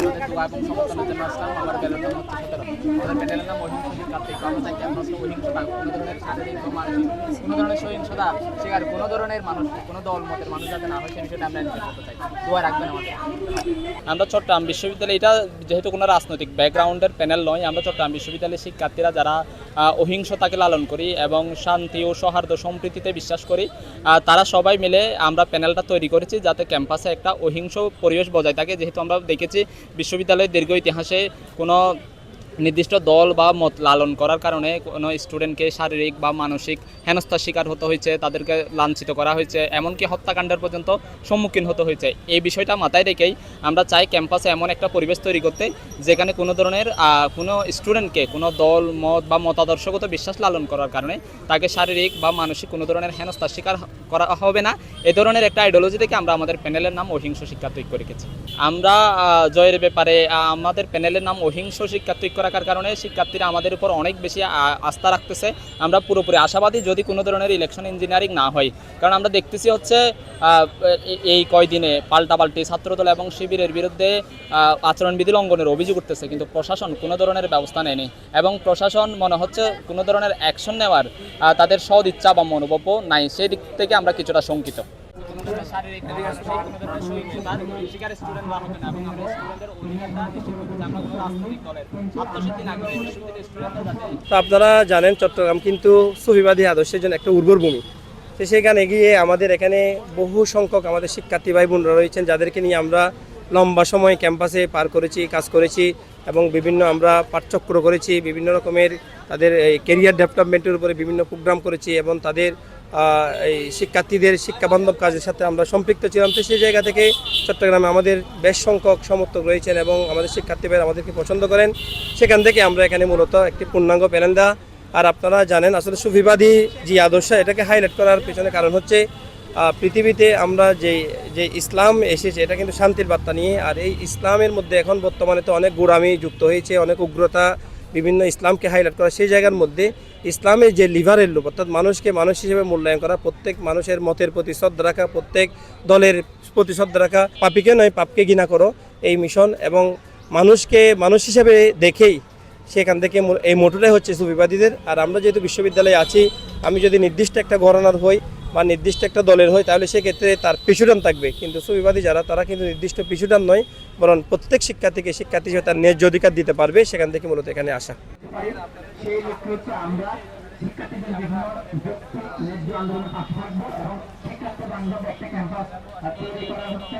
আপনাদের দোয়া এবং সমর্থনের জন্য আসলাম। আমার ব্যালট নাম হচ্ছে 17। আমাদের প্যানেলের নাম অহিংস শিক্ষার্থী। আমরা চাই ক্যাম্পাসে অহিংসতা, কোনো ধরনের শারীরিক বা মানসিক কোনো ধরনের সহিংসতা শিকার কোনো ধরনের মানুষ, কোনো দল মতের মানুষ যাতে না হয় সেই বিষয়টা আমরা এনশিওর করতে চাই। দোয়া রাখবেন আমাদের। আমরা চট্টগ্রাম বিশ্ববিদ্যালয়, এটা যেহেতু কোনো রাজনৈতিক ব্যাকগ্রাউন্ডের প্যানেল নয়, আমরা চট্টগ্রাম বিশ্ববিদ্যালয়ের শিক্ষার্থীরা যারা অহিংসতাকে লালন করি এবং শান্তি ও সৌহার্দ্য সম্প্রীতিতে বিশ্বাস করি, তারা সবাই মিলে আমরা প্যানেলটা তৈরি করেছি যাতে ক্যাম্পাসে একটা অহিংস পরিবেশ বজায় থাকে। যেহেতু আমরা দেখেছি বিশ্ববিদ্যালয়ের দীর্ঘ ইতিহাসে কোনো নির্দিষ্ট দল বা মত লালন করার কারণে কোনো স্টুডেন্টকে শারীরিক বা মানসিক হেনস্থার শিকার হতে হয়েছে, তাদেরকে লাঞ্ছিত করা হয়েছে, এমনকি হত্যাকাণ্ডের পর্যন্ত সম্মুখীন হতে হয়েছে। এই বিষয়টা মাথায় রেখেই আমরা চাই ক্যাম্পাসে এমন একটা পরিবেশ তৈরি করতে যেখানে কোনো ধরনের কোনো স্টুডেন্টকে কোনো দল মত বা মতাদর্শগত বিশ্বাস লালন করার কারণে তাকে শারীরিক বা মানসিক কোনো ধরনের হেনস্থার শিকার করা হবে না। এ ধরনের একটা আইডিওলজি থেকে আমরা আমাদের প্যানেলের নাম অহিংস শিক্ষার্থী ঐক্য রেখেছি। আমরা জয়ের ব্যাপারে আমাদের প্যানেলের নাম অহিংস শিক্ষার্থী ঐক্য রাখার কারণে শিক্ষার্থীরা আমাদের উপর অনেক বেশি আস্থা রাখতেছে। আমরা পুরোপুরি আশাবাদী যদি কোনো ধরনের ইলেকশন ইঞ্জিনিয়ারিং না হয়, কারণ আমরা দেখতেছি হচ্ছে এই কয়দিনে পাল্টাপাল্টি ছাত্রদল এবং শিবিরের বিরুদ্ধে আচরণবিধি লঙ্ঘনের অভিযোগ উঠতেছে, কিন্তু প্রশাসন কোনো ধরনের ব্যবস্থা নেয়নি এবং প্রশাসন মনে হচ্ছে কোনো ধরনের অ্যাকশন নেওয়ার তাদের সদ ইচ্ছা বা মনোভাবও নাই। সেই দিক থেকে আমরা কিছুটা শঙ্কিত। শারীরিক কোনো ধরনের সহিংসতার শিকার স্টুডেন্টরা হবে না এবং আমরা স্টুডেন্টদের অধিকারটা নিশ্চিত করতে চাই। আমরা কোনো রাজনৈতিক দলের আত্মসিদ্ধি না করে বিশ্ববিদ্যালয়ের স্টুডেন্টরা যাতে। তো আপনারা জানেন চট্টগ্রাম কিন্তু সুফিবাদী আদর্শের জন্য একটা উর্বর ভূমি। তো সেখানে গিয়ে আমাদের এখানে বহু সংখ্যক আমাদের শিক্ষার্থী ভাই বোনরা রয়েছেন যাদেরকে নিয়ে আমরা লম্বা সময় ক্যাম্পাসে পার করেছি, কাজ করেছি এবং বিভিন্ন আমরা পাঠচক্র করেছি, বিভিন্ন রকমের তাদের কেরিয়ার ডেভেলপমেন্টের উপরে বিভিন্ন প্রোগ্রাম করেছি এবং তাদের এই শিক্ষার্থীদের শিক্ষাবান্ধব কাজের সাথে আমরা সম্পৃক্ত ছিলাম। তো সেই জায়গা থেকে চট্টগ্রামে আমাদের বেশ সংখ্যক সমর্থক রয়েছেন এবং আমাদের শিক্ষার্থী ভাইরা আমাদেরকে পছন্দ করেন। সেখান থেকে আমরা এখানে মূলত একটি পূর্ণাঙ্গ প্যানেল দেওয়া। আর আপনারা জানেন আসলে সুফিবাদী যে আদর্শ, এটাকে হাইলাইট করার পেছনে কারণ হচ্ছে পৃথিবীতে আমরা যে ইসলাম এসেছে এটা কিন্তু শান্তির বার্তা নিয়ে। আর এই ইসলামের মধ্যে এখন বর্তমানে তো অনেক গোঁড়ামি যুক্ত হয়েছে, অনেক উগ্রতা, বিভিন্ন ইসলামকে হাইলাইট করা। সেই জায়গার মধ্যে ইসলামের যে লিভারের লোভ, অর্থাৎ মানুষকে মানুষ হিসেবে মূল্যায়ন করা, প্রত্যেক মানুষের মতের প্রতি শ্রদ্ধা রাখা, প্রত্যেক দলের প্রতি শ্রদ্ধা রাখা, পাপীকে নয় পাপকে ঘৃণা করো, এই মিশন এবং মানুষকে মানুষ হিসেবে দেখেই সেখান থেকে এই মোটোটাই হচ্ছে সুফিবাদীদের। আর আমরা যেহেতু বিশ্ববিদ্যালয়ে আছি, আমি যদি নির্দিষ্ট একটা ঘরানার হই বা নির্দিষ্ট একটা দলের হয় তাহলে সেক্ষেত্রে তার পিছুটান থাকবে, কিন্তু সুফিবাদী যারা তারা কিন্তু নির্দিষ্ট পিছুটান নয়, বরং প্রত্যেক শিক্ষার্থীকে শিক্ষার্থী হিসেবে তার ন্যায্য অধিকার দিতে পারবে। সেখান থেকে মূলত এখানে আসা। সেই লক্ষ্যে হচ্ছে আমরা শিক্ষার্থীদের বিভিন্ন ন্যায্য আন্দোলনের পাশে থাকবো এবং শিক্ষার্থী বান্ধব একটা ক্যাম্পাস তৈরি করা হচ্ছে।